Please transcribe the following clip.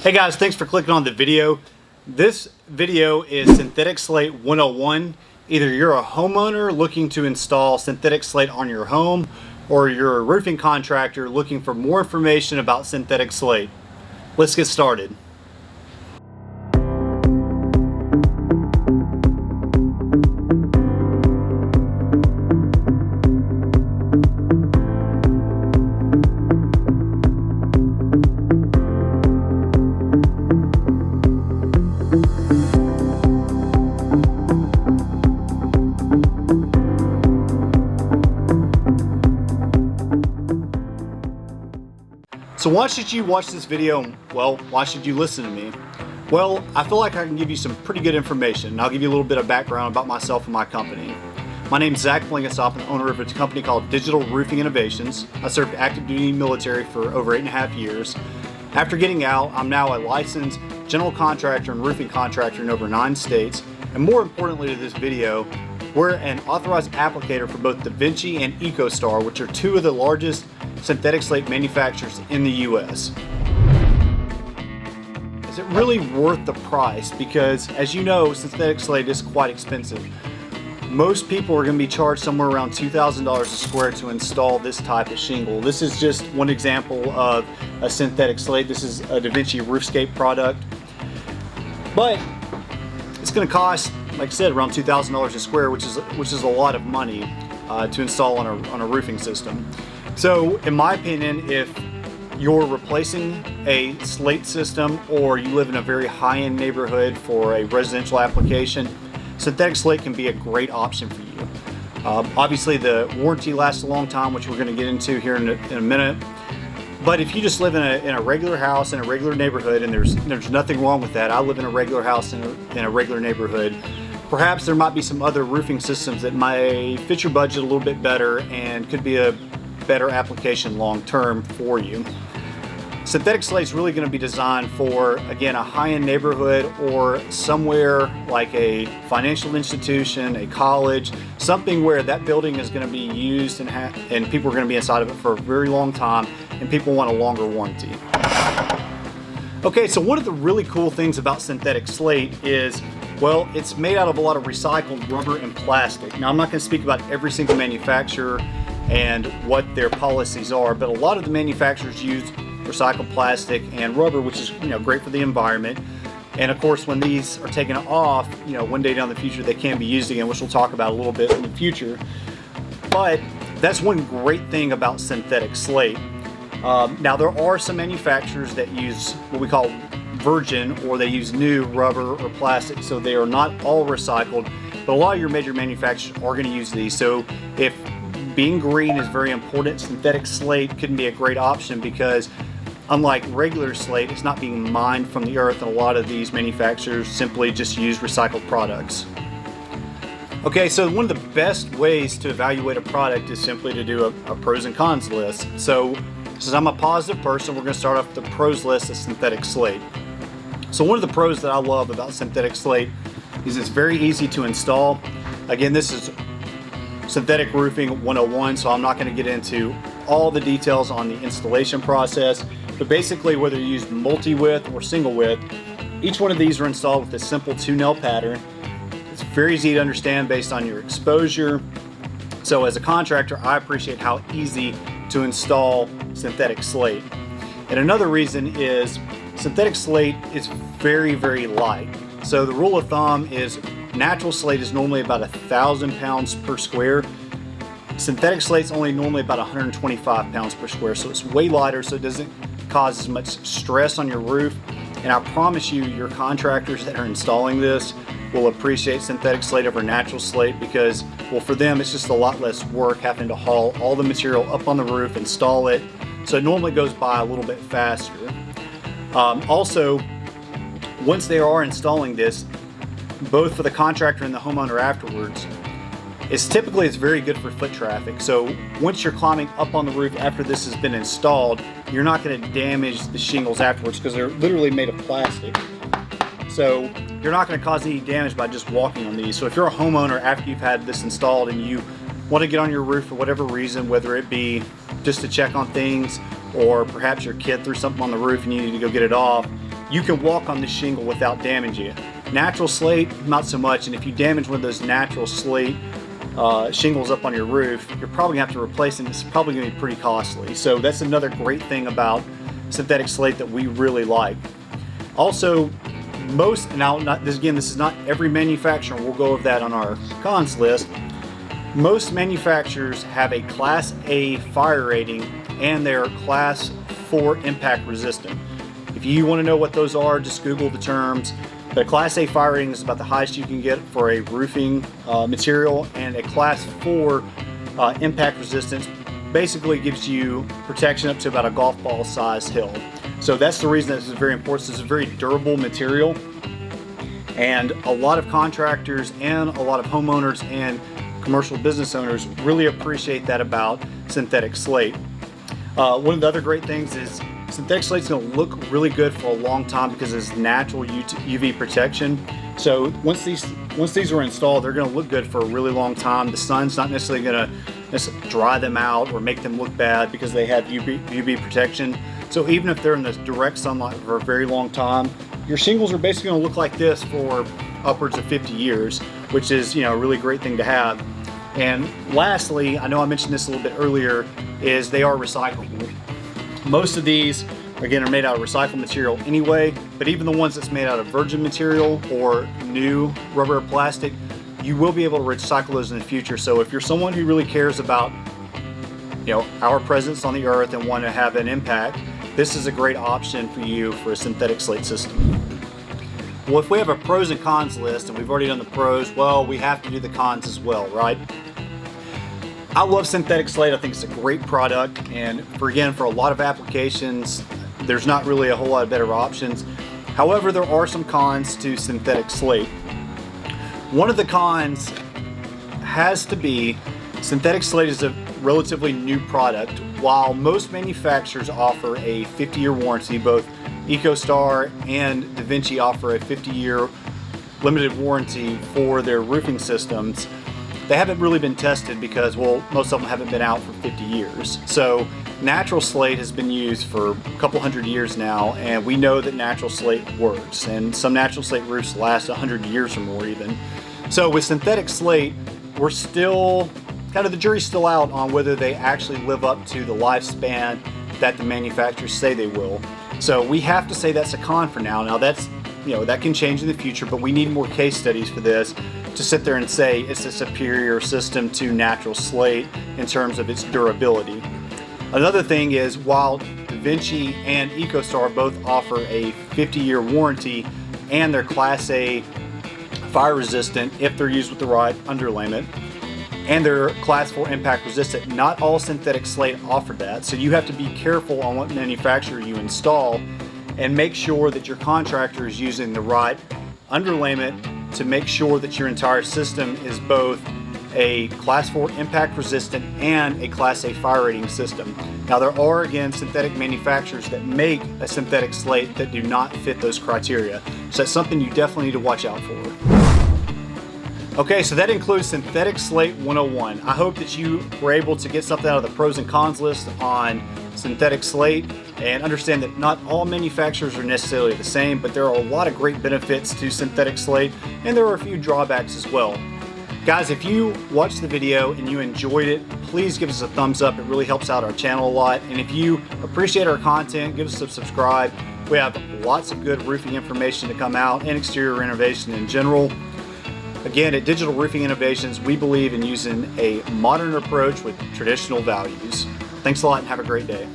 Hey guys, thanks for clicking on the video. This video is Synthetic Slate 101. Either you're a homeowner looking to install synthetic slate on your home, or you're a roofing contractor looking for more information about synthetic slate. Let's get started. So why should you watch this video? Well, why should you listen to me? Well, I feel like I can give you some pretty good information, and I'll give you a little bit of background about myself and my company. My name's Zach Blenkinsopp, I'm the owner of a company called Digital Roofing Innovations. I served active duty military for over 8.5 years. After getting out, I'm now a licensed general contractor and roofing contractor in over 9 states. And more importantly to this video, we're an authorized applicator for both DaVinci and EcoStar, which are 2 of the largest synthetic slate manufacturers in the US. Is it really worth the price? Because as you know, synthetic slate is quite expensive. Most people are going to be charged somewhere around $2,000 a square to install this type of shingle. This is just one example of a synthetic slate. This is a DaVinci Roofscape product. But it's going to cost, like I said, around $2,000 a square, which is a lot of money to install on a roofing system. So in my opinion, if you're replacing a slate system or you live in a very high-end neighborhood for a residential application, synthetic slate can be a great option for you. Obviously the warranty lasts a long time, which we're going to get into here in a minute. But if you just live in a regular house in a regular neighborhood, and there's nothing wrong with that. I live in a regular house in a regular neighborhood. Perhaps there might be some other roofing systems that might fit your budget a little bit better and could be a better application long term for you. Synthetic slate is really going to be designed for, again, a high-end neighborhood or somewhere like a financial institution, a college, something where that building is going to be used and people are going to be inside of it for a very long time, and people want a longer warranty. Okay, so one of the really cool things about synthetic slate is, well, it's made out of a lot of recycled rubber and plastic. Now, I'm not going to speak about every single manufacturer and what their policies are, but a lot of the manufacturers use recycled plastic and rubber, which is great for the environment. And of course, when these are taken off, one day down the future they can be used again, which we'll talk about a little bit in the future. But that's one great thing about synthetic slate. Now there are some manufacturers that use what we call virgin, or they use new rubber or plastic, so they are not all recycled, but a lot of your major manufacturers are going to use these. So if being green is very important, synthetic slate couldn't be a great option, because unlike regular slate, it's not being mined from the earth, and a lot of these manufacturers simply just use recycled products. Okay, so one of the best ways to evaluate a product is simply to do a pros and cons list. So since I'm a positive person, we're going to start off with the pros list of synthetic slate. So one of the pros that I love about synthetic slate is it's very easy to install. Again, this is Synthetic Roofing 101, so I'm not going to get into all the details on the installation process, but basically whether you use multi-width or single width, each one of these are installed with a simple 2-nail pattern. It's very easy to understand based on your exposure. So as a contractor, I appreciate how easy to install synthetic slate. And another reason is synthetic slate is very, very light. So the rule of thumb is natural slate is normally about 1,000 pounds per square. Synthetic slate's only normally about 125 pounds per square, so it's way lighter, so it doesn't cause as much stress on your roof. And I promise you, your contractors that are installing this will appreciate synthetic slate over natural slate, because, well, for them it's just a lot less work having to haul all the material up on the roof, install it, so it normally goes by a little bit faster. Also, once they are installing this, both for the contractor and the homeowner afterwards, it's very good for foot traffic. So once you're climbing up on the roof after this has been installed, you're not going to damage the shingles afterwards, because they're literally made of plastic. So you're not going to cause any damage by just walking on these. So if you're a homeowner after you've had this installed and you want to get on your roof for whatever reason, whether it be just to check on things, or perhaps your kid threw something on the roof and you need to go get it off, you can walk on the shingle without damaging it. Natural slate, not so much, and if you damage one of those natural slate shingles up on your roof, you're probably going to have to replace it, and it's probably going to be pretty costly. So that's another great thing about synthetic slate that we really like. Also, this is not every manufacturer, we'll go over that on our cons list. Most manufacturers have a Class A fire rating and they're Class 4 impact resistant. If you want to know what those are, just Google the terms. The Class A fire rating is about the highest you can get for a roofing material, and a Class 4 impact resistance basically gives you protection up to about a golf ball size hill. So that's the reason this is very important. This is a very durable material, and a lot of contractors and a lot of homeowners and commercial business owners really appreciate that about synthetic slate. One of the other great things is synthetic slate is going to look really good for a long time because it's natural UV protection. So once these are installed, they're going to look good for a really long time. The sun's not necessarily going to dry them out or make them look bad because they have UV protection. So even if they're in the direct sunlight for a very long time, your shingles are basically going to look like this for upwards of 50 years, which is, a really great thing to have. And lastly, I know I mentioned this a little bit earlier, is they are recyclable. Most of these, again, are made out of recycled material anyway, but even the ones that's made out of virgin material or new rubber or plastic, you will be able to recycle those in the future. So if you're someone who really cares about, our presence on the earth and want to have an impact, this is a great option for you for a synthetic slate system. Well, if we have a pros and cons list and we've already done the pros, well, we have to do the cons as well, right? I love synthetic slate. I think it's a great product, and for a lot of applications, there's not really a whole lot of better options. However, there are some cons to synthetic slate. One of the cons has to be synthetic slate is a relatively new product. While most manufacturers offer a 50-year warranty, both EcoStar and DaVinci offer a 50-year limited warranty for their roofing systems, they haven't really been tested because, most of them haven't been out for 50 years. So natural slate has been used for a couple hundred years now, and we know that natural slate works, and some natural slate roofs last 100 years or more even. So with synthetic slate, we're still, the jury's still out on whether they actually live up to the lifespan that the manufacturers say they will. So we have to say that's a con for now. Now that's, that can change in the future, but we need more case studies for this to sit there and say it's a superior system to natural slate in terms of its durability. Another thing is, while DaVinci and EcoStar both offer a 50-year warranty and they're Class A fire resistant if they're used with the right underlayment, and they're Class 4 impact resistant, not all synthetic slate offer that. So you have to be careful on what manufacturer you install and make sure that your contractor is using the right underlayment to make sure that your entire system is both a Class 4 impact resistant and a Class A fire rating system. Now there are, again, synthetic manufacturers that make a synthetic slate that do not fit those criteria. So that's something you definitely need to watch out for. Okay, so that includes Synthetic Slate 101. I hope that you were able to get something out of the pros and cons list on synthetic slate and understand that not all manufacturers are necessarily the same, but there are a lot of great benefits to synthetic slate, and there are a few drawbacks as well. Guys, if you watched the video and you enjoyed it, please give us a thumbs up. It really helps out our channel a lot. And if you appreciate our content, give us a subscribe. We have lots of good roofing information to come out and exterior renovation in general. Again, at Digital Roofing Innovations, we believe in using a modern approach with traditional values. Thanks a lot and have a great day.